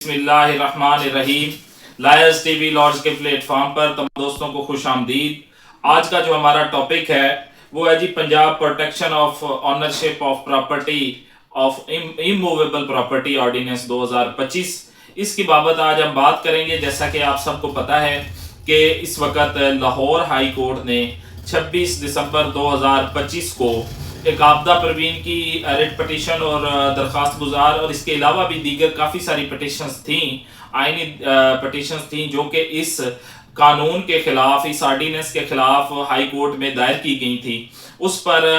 बिस्मिल्लाहिर्रहमानिर्रहीम। Lawyers TV Lord's के platform पर तमाम दोस्तों को खुश आमदीद। आज का जो हमारा टॉपिक है वो है जी Punjab protection of ownership of property of immovable property ordinance 2025। इसकी बाबत आज हम बात करेंगे। जैसा कि आप सबको पता है कि इस वक्त लाहौर हाई कोर्ट ने 26 दिसंबर 2025 को एक आपदा प्रवीण की रिट पटिशन और दरख्वास्त गुजार और इसके अलावा भी दीगर काफ़ी सारी पटिशन्स थी, आइनी पटिशन्स थी जो कि इस कानून के खिलाफ, इस आर्डीनेंस के खिलाफ हाई कोर्ट में दायर की गई थी। उस पर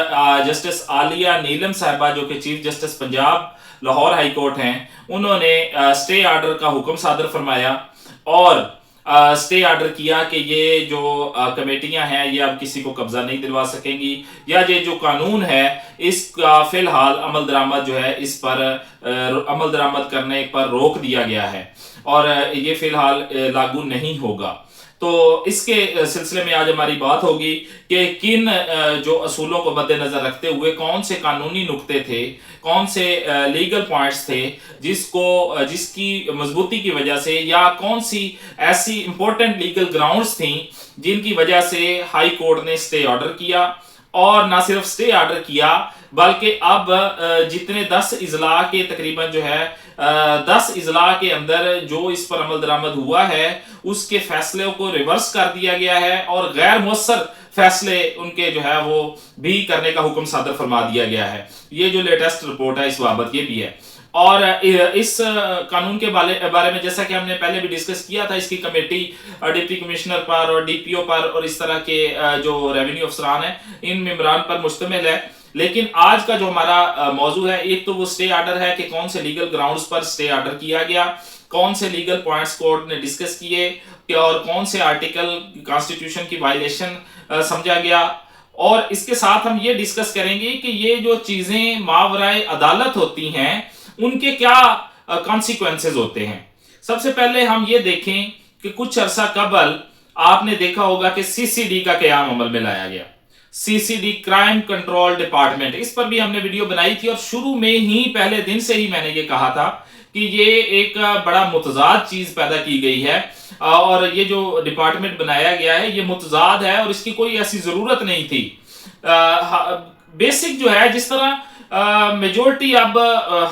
जस्टिस आलिया नीलम साहिबा जो कि chief justice Punjab Lahore high court हैं, उन्होंने स्टे आर्डर का हुक्म सादर फरमाया और स्टे आर्डर किया कि ये जो कमेटियां हैं ये अब किसी को कब्जा नहीं दिलवा सकेंगी, या ये जो कानून है इसका फिलहाल अमल दरामद जो है इस पर अमल दरामद करने पर रोक दिया गया है और ये फिलहाल लागू नहीं होगा। तो इसके सिलसिले में आज हमारी बात होगी कि किन जो असूलों को मद्देनजर रखते हुए कौन से कानूनी नुक्ते थे, कौन से लीगल पॉइंट्स थे जिसकी मजबूती की वजह से, या कौन सी ऐसी इंपॉर्टेंट लीगल ग्राउंड्स थी जिनकी वजह से हाई कोर्ट ने स्टे ऑर्डर किया। और ना सिर्फ स्टे ऑर्डर किया बल्कि अब जितने 10 इजला के तकरीबन जो है 10 इजला के अंदर जो इस पर अमल दरामद हुआ है उसके फैसले को रिवर्स कर दिया गया है और गैर मुअस्सर फैसले उनके जो है वो भी करने का हुक्म सादर फरमा दिया गया है। ये जो लेटेस्ट रिपोर्ट है इस बाबत ये भी है। और इस कानून के बारे में जैसा कि हमने पहले भी डिस्कस किया था, इसकी कमेटी डिप्टी कमिश्नर पर और डीपीओ पर और इस तरह के जो रेवेन्यू अफसरान है इन मेंबरान पर मुश्तमिल है। लेकिन आज का जो हमारा मौजू है, एक तो वो स्टे आर्डर है कि कौन से लीगल ग्राउंड्स पर स्टे आर्डर किया गया, कौन से लीगल पॉइंट्स कोर्ट ने डिस्कस किए और कौन से आर्टिकल कॉन्स्टिट्यूशन की वायलेशन समझा गया। और इसके साथ हम ये डिस्कस करेंगे कि ये जो चीजें मावराए अदालत होती हैं उनके क्या कॉन्सिक्वेंसेस होते हैं। सबसे पहले हम ये देखें कि कुछ अरसा कबल आपने देखा होगा कि सीसीडी का क़याम अमल में लाया गया। सीसीडी क्राइम कंट्रोल डिपार्टमेंट, इस पर भी हमने वीडियो बनाई थी और शुरू में ही पहले दिन से ही मैंने ये कहा था कि ये एक बड़ा मुतजाद चीज पैदा की गई है और ये जो डिपार्टमेंट बनाया गया है ये मुतजाद है और इसकी कोई ऐसी जरूरत नहीं थी। बेसिक जो है, जिस तरह मेजोरिटी अब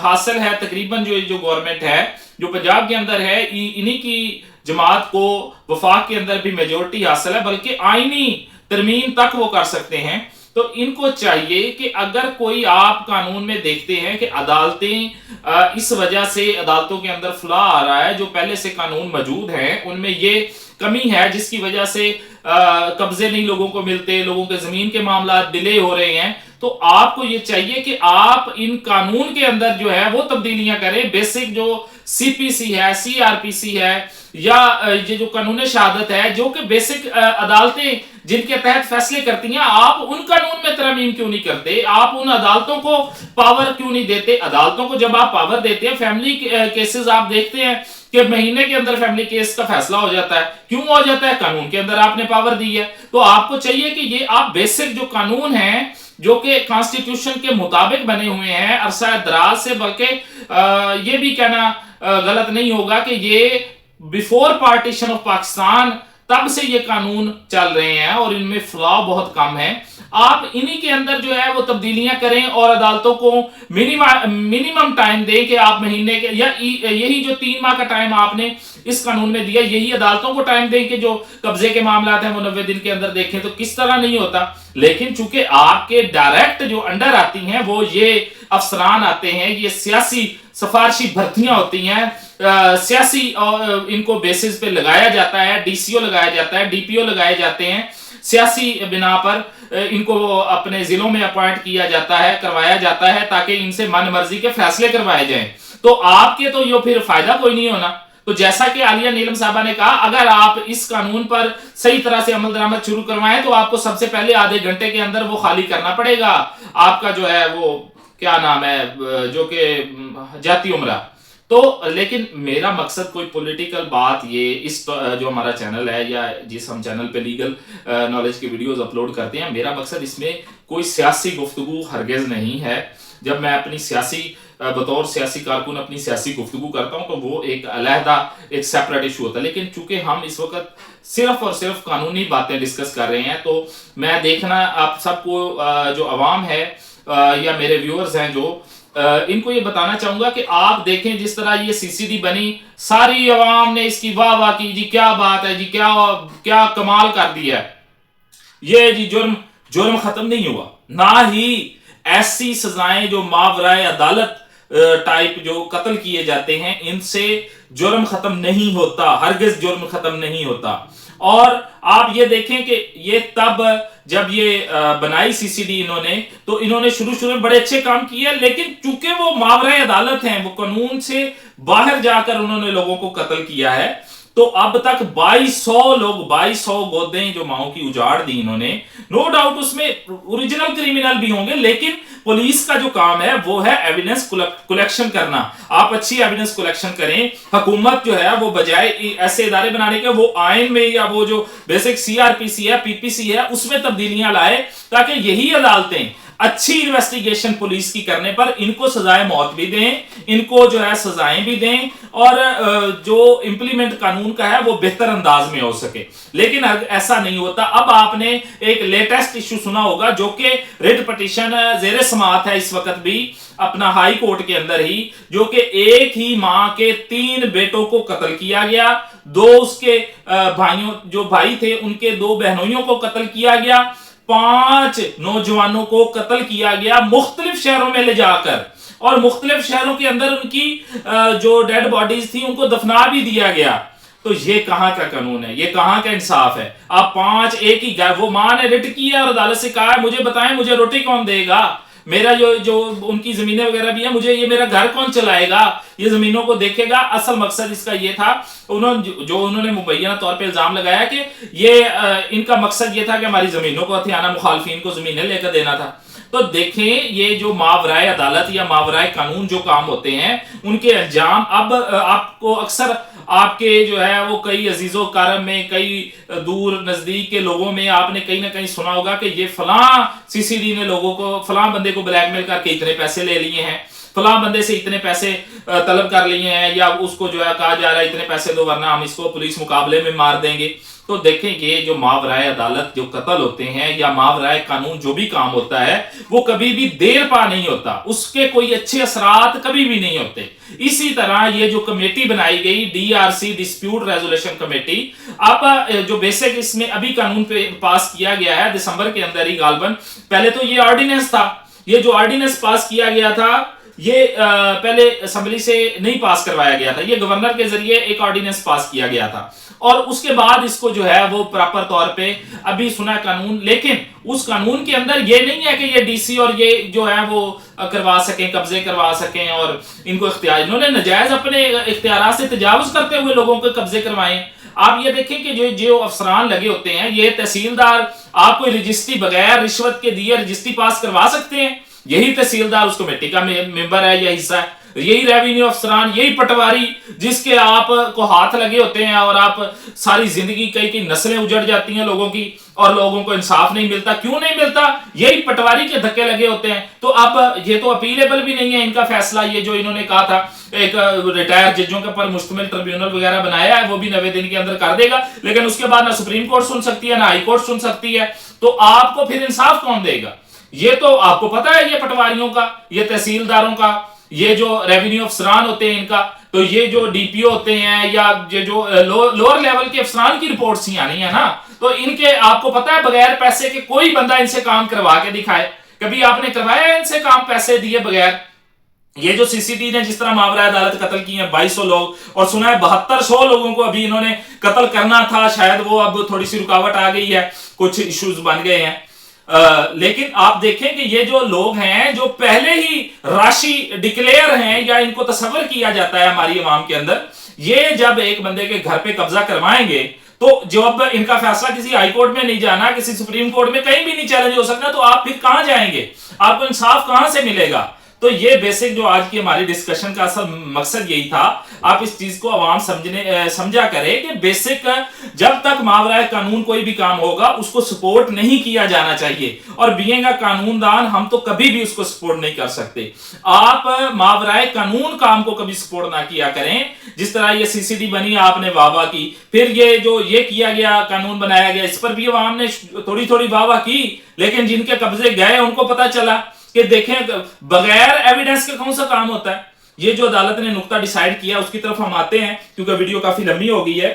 हासिल है तकरीबन जो गवर्नमेंट है जो पंजाब के अंदर है, इन्हीं की जमात को वफाक के अंदर भी मेजोरिटी हासिल है, बल्कि आईनी तरमीम तक वो कर सकते हैं। तो इनको चाहिए कि अगर कोई आप कानून में देखते हैं कि अदालतें इस वजह से अदालतों के अंदर फ्ला आ रहा है, जो पहले से कानून मौजूद हैं उनमें ये कमी है जिसकी वजह से कब्जे नहीं लोगों को मिलते, लोगों के जमीन के मामला डिले हो रहे हैं, तो आपको ये चाहिए कि आप इन कानून के अंदर जो है वो तब्दीलियां करें। बेसिक जो सीपीसी है, सीआरपीसी है, या ये जो कानून शहादत है, जो कि बेसिक अदालतें जिनके तहत फैसले करती हैं, आप उन कानून में तरमीम क्यों नहीं करते? आप उन अदालतों को पावर क्यों नहीं देते? अदालतों को जब आप पावर देते हैं, फैमिली केसेस आप देखते हैं कि महीने के अंदर फैमिली केस का फैसला हो जाता है। क्यों हो जाता है? कानून के अंदर आपने पावर दी है। तो आपको चाहिए कि ये आप बेसिक जो कानून हैं जो कि कॉन्स्टिट्यूशन के मुताबिक बने हुए हैं अरसा दराज से, बल्कि ये भी कहना गलत नहीं होगा कि ये बिफोर पार्टीशन ऑफ पाकिस्तान तब से ये कानून चल रहे हैं और इनमें फ्लॉ बहुत कम है। आप इन्हीं के अंदर जो है वो तब्दीलियां करें और अदालतों को मिनिमम टाइम दें कि आप महीने के, या यही जो 3 माह का टाइम आपने इस कानून में दिया, यही अदालतों को टाइम दें कि जो कब्जे के मामला हैं वो 90 दिन के अंदर देखें। तो किस तरह नहीं होता, लेकिन चूंकि आपके डायरेक्ट जो अंडर आती हैं वो ये अफसरान आते हैं, ये सियासी सिफारशी भर्तियां होती हैं, सियासी इनको बेसिस पे लगाया जाता है, डीसीओ लगाया जाता है, डीपीओ लगाए जाते हैं, सियासी बिना पर इनको अपने जिलों में अपॉइंट किया जाता है, करवाया जाता है ताकि इनसे मन मर्जी के फैसले करवाए जाएं। तो आपके तो यो फिर फायदा कोई नहीं होना। तो जैसा कि आलिया नीलम साहबा ने कहा, अगर आप इस कानून पर सही तरह से अमल दरामद शुरू करवाएं तो आपको सबसे पहले आधे घंटे के अंदर वो खाली करना पड़ेगा आपका जो है वो क्या नाम है, जो कि जाती उम्रा। तो लेकिन मेरा मकसद कोई पॉलिटिकल बात ये इस जो हमारा चैनल है या जिस हम चैनल पे लीगल नॉलेज की वीडियोस अपलोड करते हैं, मेरा मकसद इसमें कोई सियासी गुफ्तगू हरगिज नहीं है। जब मैं अपनी सियासी बतौर सियासी कारकुन अपनी सियासी गुफ्तगू करता हूं तो वो एक अलहदा एक सेपरेट इशू होता है। लेकिन चूंकि हम इस वक्त सिर्फ और सिर्फ कानूनी बातें डिस्कस कर रहे हैं, तो मैं देखना आप सबको जो अवाम है या मेरे व्यूअर्स हैं जो इनको ये बताना चाहूंगा कि आप देखें जिस तरह ये सीसीडी बनी, सारी अवाम ने इसकी वाह वाह की, जी क्या बात है जी, क्या क्या कमाल कर दिया है। ये जी जुर्म खत्म नहीं हुआ, ना ही ऐसी सजाएं जो मावराए अदालत टाइप जो कत्ल किए जाते हैं इनसे जुर्म खत्म नहीं होता, हरगिज जुर्म खत्म नहीं होता। और आप ये देखें कि ये तब जब ये बनाई सीसीडी इन्होंने, तो इन्होंने शुरू में बड़े अच्छे काम किए, लेकिन चूंकि वो मावराए अदालत हैं, वो कानून से बाहर जाकर उन्होंने लोगों को कत्ल किया है, तो अब तक 2200 लोग, 2200 गोदें जो माओ की उजाड़ दी इन्होंने। नो डाउट उसमें ओरिजिनल क्रिमिनल भी होंगे, लेकिन पुलिस का जो काम है वो है एविडेंस कलेक्शन करना। आप अच्छी एविडेंस कलेक्शन करें। हुकूमत जो है वो बजाय ऐसे इदारे बनाने के, वो आइन में या वो जो बेसिक सीआरपीसी है, पीपीसी है, उसमें तब्दीलियां लाए, ताकि यही अदालतें अच्छी इन्वेस्टिगेशन पुलिस की करने पर इनको सजाए मौत भी दें, इनको जो है सजाएं भी दें, और जो इंप्लीमेंट कानून का है वो बेहतर अंदाज में हो सके। लेकिन ऐसा नहीं होता। अब आपने एक लेटेस्ट इश्यू सुना होगा जो कि रिट पिटीशन जेरे समाअत है इस वक्त भी अपना हाई कोर्ट के अंदर ही, जो कि एक ही मां के 3 बेटों को कत्ल किया गया, 2 उसके भाइयों जो भाई थे उनके 2 बहनोइयों को कत्ल किया गया, 5 नौजवानों को कत्ल किया गया मुख्तलिफ शहरों में ले जाकर, और मुख्तलिफ शहरों के अंदर उनकी जो डेड बॉडीज थी उनको दफना भी दिया गया। तो ये कहां का कानून है, ये कहां का इंसाफ है। आप 5 एक ही, वो मां ने रिट किया और अदालत से कहा मुझे बताएं मुझे रोटी कौन देगा, मेरा जो उनकी जमीनें वगैरह भी है, मुझे ये मेरा घर कौन चलाएगा, ये जमीनों को देखेगा। असल मकसद इसका ये था, उन्होंने मुबैना तौर पे इल्जाम लगाया कि ये इनका मकसद ये था कि हमारी जमीनों को हथियाना, मुखालफिन को जमीनें लेकर देना था। तो देखें ये जो मावराए अदालत या मावराए कानून जो काम होते हैं उनके अंजाम, अब आपको अक्सर आपके जो है वो कई अजीजों कारम में, कई दूर नजदीक के लोगों में आपने कहीं ना कहीं सुना होगा कि ये फलां सीसीडी ने लोगों को, फलां बंदे को ब्लैकमेल करके इतने पैसे ले लिए हैं, फलां बंदे से इतने पैसे तलब कर लिए हैं, या उसको जो है कहा जा रहा है इतने पैसे दो वरना हम इसको पुलिस मुकाबले में मार देंगे। तो देखें ये जो मावराए अदालत जो कत्ल होते हैं या मावराए कानून जो भी काम होता है वो कभी भी देर पा नहीं होता, उसके कोई अच्छे असरात कभी भी नहीं होते। इसी तरह ये जो कमेटी बनाई गई डीआरसी, डिस्प्यूट रेजोल्यूशन कमेटी, अब जो बेसिक इसमें अभी कानून पे पास किया गया है दिसंबर के अंदर ही गालबन, पहले तो ये ऑर्डिनेंस था, ये जो ऑर्डिनेंस पास किया गया था ये पहले असेंबली से नहीं पास करवाया गया था, ये गवर्नर के जरिए एक ऑर्डिनेंस पास किया गया था, और उसके बाद इसको जो है वो प्रॉपर तौर पे अभी सुना कानून। लेकिन उस कानून के अंदर ये नहीं है कि ये डीसी और ये जो है वो करवा सकें, कब्जे करवा सकें, और इनको इख्तियार, इन्होंने नजायज अपने इख्तियार से तजावुज करते हुए लोगों को कब्जे करवाएं। आप ये देखें कि जो अफसरान लगे होते हैं, ये तहसीलदार आपको रजिस्ट्री बगैर रिश्वत के दिए रजिस्ट्री पास करवा सकते हैं, यही तहसीलदार उस कमेटी का मेंबर है या हिस्सा है, यही रेवेन्यू अफसरान, यही पटवारी जिसके आप को हाथ लगे होते हैं, और आप सारी जिंदगी कई नस्लें उजड़ जाती हैं लोगों की और लोगों को इंसाफ नहीं मिलता। क्यों नहीं मिलता? यही पटवारी के धक्के लगे होते हैं। तो अब ये तो अपीलेबल भी नहीं है इनका फैसला, ये जो इन्होंने कहा था एक रिटायर्ड जजों के ऊपर मुश्तमिल ट्रिब्यूनल वगैरह बनाया है, वो भी 90 दिन के अंदर कर देगा, लेकिन उसके बाद ना सुप्रीम कोर्ट सुन सकती है ना हाई कोर्ट सुन सकती है। तो आपको फिर इंसाफ कौन देगा? ये तो आपको पता है, ये पटवारियों का, ये तहसीलदारों का, ये जो रेवेन्यू अफसरान होते हैं इनका, तो ये जो डीपीओ होते हैं या ये जो लोअर लेवल के अफसरान की रिपोर्ट्स ही आनी है ना, तो इनके आपको पता है बगैर पैसे के कोई बंदा इनसे काम करवा के दिखाए, कभी आपने करवाया इनसे काम पैसे दिए बगैर? ये जो सीसीडी ने जिस तरह मावरा अदालत कत्ल की है 2200 लोग, और सुना है 7200 लोगों को अभी इन्होंने कत्ल करना था, शायद वो अब थोड़ी सी रुकावट आ गई है, कुछ इश्यूज बन गए हैं। लेकिन आप देखें कि ये जो लोग हैं जो पहले ही राशि डिक्लेयर हैं या इनको तस्वर किया जाता है हमारी आवाम के अंदर, ये जब एक बंदे के घर पे कब्जा करवाएंगे तो जब इनका फैसला किसी हाई कोर्ट में नहीं जाना, किसी सुप्रीम कोर्ट में कहीं भी नहीं चैलेंज हो सकता, तो आप फिर कहां जाएंगे? आपको इंसाफ कहां से मिलेगा? تو یہ بیسک جو آج کی ہماری ڈسکشن کا اصل مقصد یہی تھا. آپ اس چیز کو عوام سمجھا کرے کہ بیسک جب تک ماورائے قانون کوئی بھی کام ہوگا اس کو سپورٹ نہیں کیا جانا چاہیے, اور بینگ اے قانون دان ہم تو کبھی بھی اس کو سپورٹ نہیں کر سکتے. آپ ماورائے قانون کام کو کبھی سپورٹ نہ کیا کریں. جس طرح یہ سی سی ڈی بنی آپ نے واہ واہ کی, پھر یہ جو یہ کیا گیا قانون بنایا گیا اس پر بھی عوام نے تھوڑی تھوڑی واہ واہ کی, لیکن جن کے قبضے گئے ان کو پتا چلا کہ دیکھیں بغیر ایویڈنس کے کون سا کام ہوتا ہے. یہ جو عدالت نے نقطہ ڈیسائیڈ کیا اس کی طرف ہم آتے ہیں کیونکہ ویڈیو کافی لمبی ہو گئی ہے.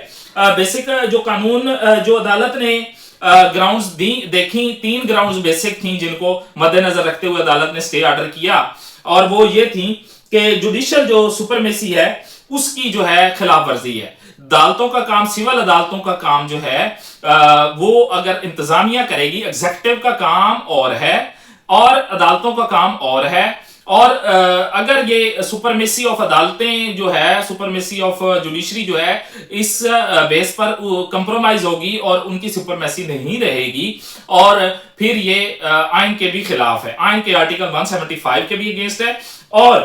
بیسک جو قانون جو عدالت نے گراؤنڈز دیکھی, 3 گراؤنڈز بیسک تھیں جن کو مد نظر رکھتے ہوئے عدالت نے اسٹے آرڈر کیا, اور وہ یہ تھیں کہ جوڈیشل جو سپرمیسی ہے اس کی جو ہے خلاف ورزی ہے. عدالتوں کا کام, سول عدالتوں کا کام جو ہے وہ اگر انتظامیہ کرے گی, ایگزیکٹو کا کام اور ہے اور عدالتوں کا کام اور ہے, اور اگر یہ سپرمیسی آف عدالتیں جو ہے, سپرمیسی آف جوڈیشری جو ہے اس بیس پر کمپرومائز ہوگی اور ان کی سپرمیسی نہیں رہے گی, اور پھر یہ آئین کے بھی خلاف ہے, آئین کے آرٹیکل 175 کے بھی اگینسٹ ہے, اور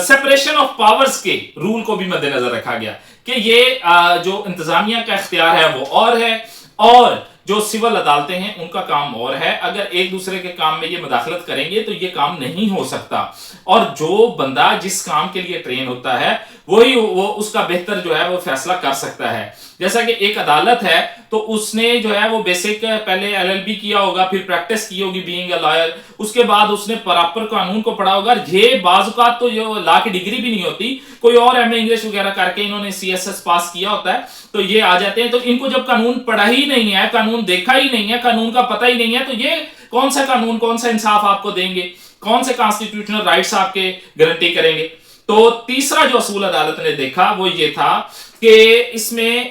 سیپریشن آف پاورز کے رول کو بھی مد نظر رکھا گیا کہ یہ جو انتظامیہ کا اختیار ہے وہ اور ہے, اور جو سول عدالتیں ہیں ان کا کام اور ہے. اگر ایک دوسرے کے کام میں یہ مداخلت کریں گے تو یہ کام نہیں ہو سکتا, اور جو بندہ جس کام کے لیے ٹرین ہوتا ہے وہی وہ اس کا بہتر جو ہے وہ فیصلہ کر سکتا ہے. جیسا کہ ایک عدالت ہے تو اس نے جو ہے وہ بیسک پہلے LLB کیا ہوگا, پھر پریکٹس کی ہوگی بینگ اے لائر, اس کے بعد اس نے پراپر قانون کو پڑھا ہوگا. یہ بعض اوقات تو جو لا کی ڈگری بھی نہیں ہوتی, کوئی اور ایم اے انگلش وغیرہ کر کے انہوں نے CSS پاس کیا ہوتا ہے تو یہ آ جاتے ہیں. تو ان کو جب قانون پڑھا ہی نہیں ہے, قانون دیکھا ہی نہیں ہے, قانون کا پتہ ہی نہیں ہے, تو یہ کون سا قانون, کون سا انصاف آپ کو دیں گے, کون سے کانسٹیٹیوشنل رائٹس آپ کے گارنٹی کریں گے. تو تیسرا جو اصول عدالت نے دیکھا وہ یہ تھا کہ اس میں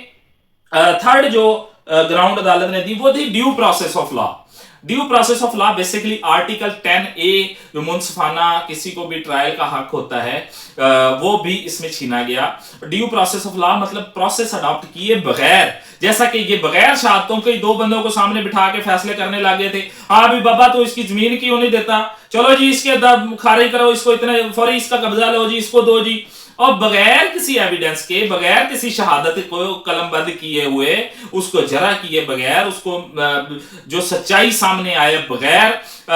تھرڈ جو گراؤنڈ عدالت نے دی وہ تھی due process of law. Due process of law basically article 10A جو منصفانہ کسی کو بھی ٹرائل کا حق ہوتا ہے وہ بھی اس میں چھینا گیا. ڈیو پروسیس آف لا مطلب پروسیس اڈاپٹ کیے بغیر, جیسا کہ یہ بغیر شہادتوں کے 2 بندوں کو سامنے بٹھا کے فیصلے کرنے لگے تھے. ہاں بھی بابا تو اس کی زمین کیوں نہیں دیتا, چلو جی اس کے خارج کرو, اس کو اتنے فوری اس کا قبضہ لو جی, اس کو دو جی, اور بغیر کسی ایویڈنس کے, بغیر کسی شہادت کو قلم بند کیے ہوئے, اس کو جرح کیے بغیر, اس کو جو سچائی سامنے آئے بغیر,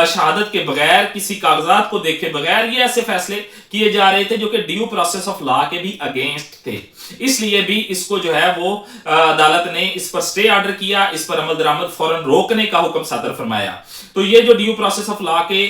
شہادت کے بغیر, کسی کاغذات کو دیکھے بغیر, یہ ایسے فیصلے کیے جا رہے تھے جو کہ ڈیو پروسیس آف لا کے بھی اگینسٹ تھے. اس لیے بھی اس کو جو ہے وہ عدالت نے اس پر سٹے آرڈر کیا, اس پر عمل درآمد فوراً روکنے کا حکم صادر فرمایا. تو یہ جو ڈیو پروسیس آف لا کے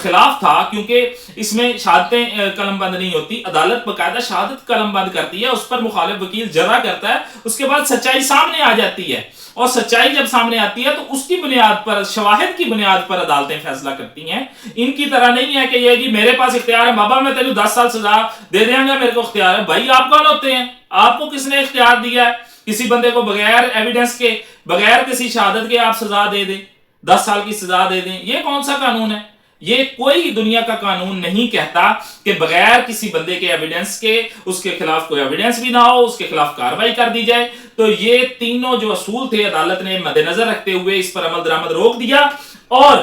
خلاف تھا, کیونکہ اس میں شہادتیں قلم بند نہیں ہوتی, عدالت باقاعدہ شہادت قلم بند کرتی ہے, اس پر مخالف وکیل جرح کرتا ہے, اس کے بعد سچائی سامنے آ جاتی ہے, اور سچائی جب سامنے آتی ہے تو اس کی بنیاد پر, شواہد کی بنیاد پر عدالتیں فیصلہ کرتی ہیں. ان کی طرح نہیں ہے کہ یہ جی میرے پاس اختیار ہے بابا میں تینوں 10 سال سزا دے دیں گا, میرے کو اختیار ہے. بھائی آپ کون ہوتے ہیں, آپ کو کس نے اختیار دیا ہے کسی بندے کو بغیر ایویڈنس کے, بغیر کسی شہادت کے آپ سزا دے دیں, 10 سال کی سزا دے دیں؟ یہ کون سا قانون ہے؟ یہ کوئی دنیا کا قانون نہیں کہتا کہ بغیر کسی بندے کے ایویڈنس کے, اس کے خلاف کوئی ایویڈنس بھی نہ ہو, اس کے خلاف کارروائی کر دی جائے. تو یہ تینوں جو اصول تھے عدالت نے مد نظر رکھتے ہوئے اس پر عمل درآمد روک دیا, اور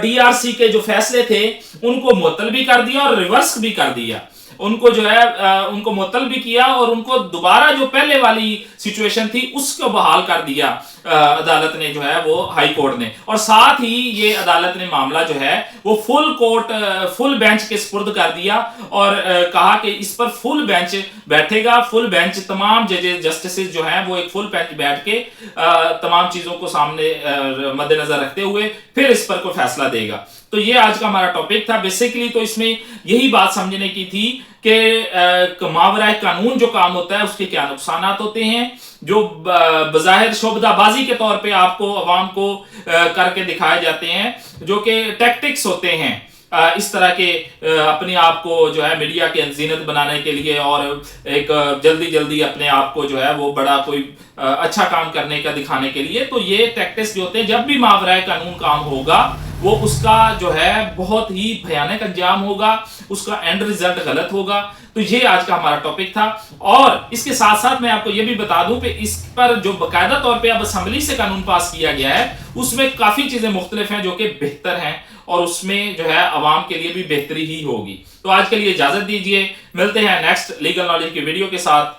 DRC کے جو فیصلے تھے ان کو معطل بھی کر دیا اور ریورس بھی کر دیا. ان کو جو ہے ان کو معطل بھی کیا, اور ان کو دوبارہ جو پہلے والی سچویشن تھی اس کو بحال کر دیا عدالت نے جو ہے وہ ہائی کورٹ نے. اور ساتھ ہی یہ عدالت نے معاملہ جو ہے وہ فل بینچ کے سپرد کر دیا, اور کہا کہ اس پر فل بینچ بیٹھے گا. فل بینچ تمام جسٹسز جو ہیں وہ ایک فل بینچ بیٹھ کے تمام چیزوں کو سامنے مد نظر رکھتے ہوئے پھر اس پر کوئی فیصلہ دے گا. تو یہ آج کا ہمارا ٹاپک تھا بیسیکلی. تو اس میں یہی بات سمجھنے کی تھی کہ ماورائے قانون جو کام ہوتا ہے اس کے کیا نقصانات ہوتے ہیں, جو بظاہر شعبدہ بازی کے طور پہ آپ کو, عوام کو کر کے دکھائے جاتے ہیں, جو کہ ٹیکٹکس ہوتے ہیں اس طرح کے اپنے آپ کو جو ہے میڈیا کے زینت بنانے کے لیے, اور ایک جلدی اپنے آپ کو جو ہے وہ بڑا کوئی اچھا کام کرنے کا دکھانے کے لیے. تو یہ ٹیکٹکس جو ہوتے ہیں, جب بھی ماورائے قانون کام ہوگا وہ اس کا جو ہے بہت ہی بھیانک انجام ہوگا, اس کا اینڈ ریزلٹ غلط ہوگا. تو یہ آج کا ہمارا ٹاپک تھا. اور اس کے ساتھ ساتھ میں آپ کو یہ بھی بتا دوں کہ اس پر جو باقاعدہ طور پہ اب اسمبلی سے قانون پاس کیا گیا ہے اس میں کافی چیزیں مختلف ہیں جو کہ بہتر ہیں, اور اس میں جو ہے عوام کے لیے بھی بہتری ہی ہوگی. تو آج کے لیے اجازت دیجیے، ملتے ہیں نیکسٹ لیگل نالج کی ویڈیو کے ساتھ.